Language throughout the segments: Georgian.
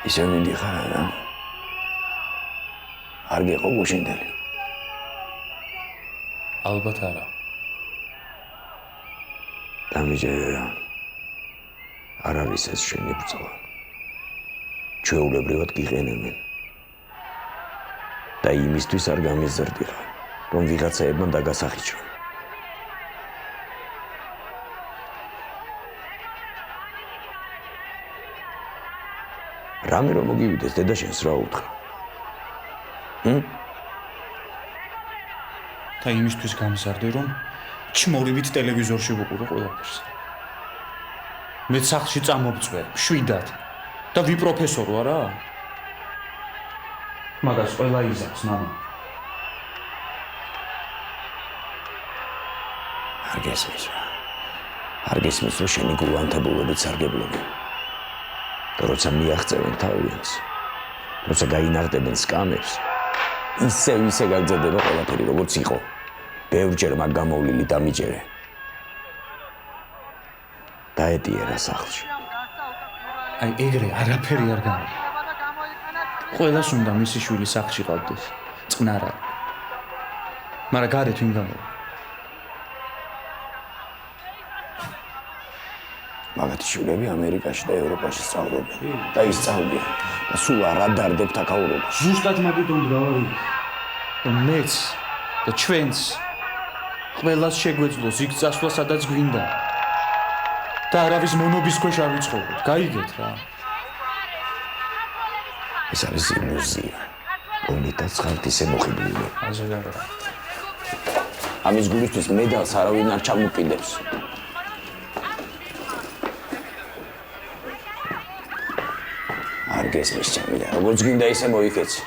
ისე მინდიხარ რა. არ გიყო გუშინდელი. ალბათ არა. დამიჯერე რა. არ არის ეს შენი ბრძოლა. ჩვეულებრივად გიყენებენ. და იმისთვის არ გამიზრდი რა, რომ ვიღაცაებმა დაგასახიჩვენ. რამე რომ მოგივიდეს დედაშენს რა უთხრა? და იმისთვის გამიზარდე, რომ ჩმორივით ტელევიზორში ვუყურე ყველაფერს. მე სახლში წამოვწვე, შვიდად და ვიპროფესორო არა? მაგას ყველა იზამს, მამა. არ გესმის რა. არ გესმის, რომ შენი გულანთებულობით სარგებლობენ. და როცა მიაღწევენ თავიანს, როცა გაინაღდებენ სკამებს, ისე გაგრძელდება ყველაფერი, როგორც იყო. ბევრჯერ მაგ გამოვლილი დამიჯერე. დაეტიე რა სახლში. აი ეგრე არაფერი არ გამოვა. ყველას უნდა მისი შვილი სახლში ყავდეს, წყნარად. მაგრამ გარეთ ვინ გამოვა? მაგათი შვილები ამერიკაში და ევროპაში სწავლობენ და ისწავლიან და სულ არ ადარდებთ აქაურობას. ზუსტად მაგითო მრავალი. მეც და ჩვენც ყველას შეგვეძლოს იქ წასვლა, სადაც გვინდა. და არავის მონობის ქვეშ არ ვიცხოვროთ. გაიგეთ რა. ეს არის ილუზია. რომლითაც ხართ ისე მოხიბლული. ასე არა. ამის გულისთვის მედალს არავინ არ ჩამოყიდებს. არ გესმის ჩემი და როგორც გინდა ისე მოიქეცი.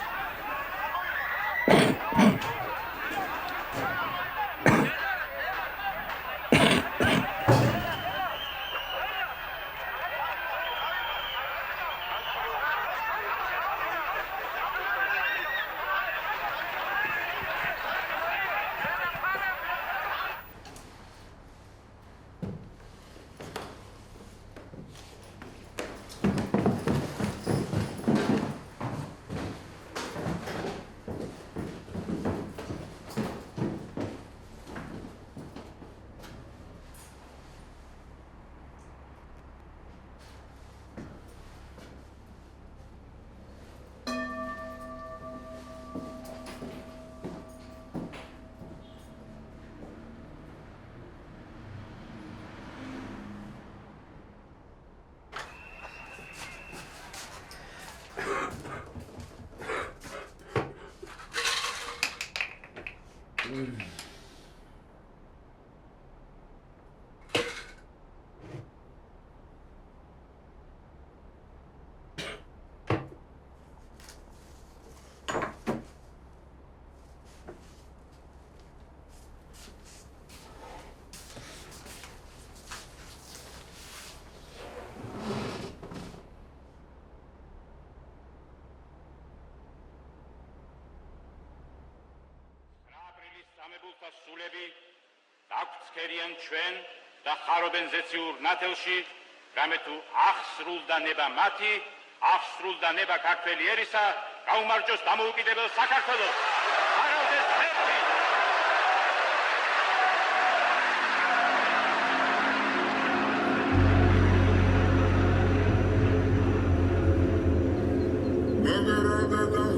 სულები დაგწერიან ჩვენ და ხარობენ ზეციურ ნათელში, რამე თუ აღსრულდა ნება მათი, აღსრულდა ნება ქართველი ერისა, გაუმარჯოს დამოუკიდებელ საქართველოს. აღავდეს ღმერთი. Never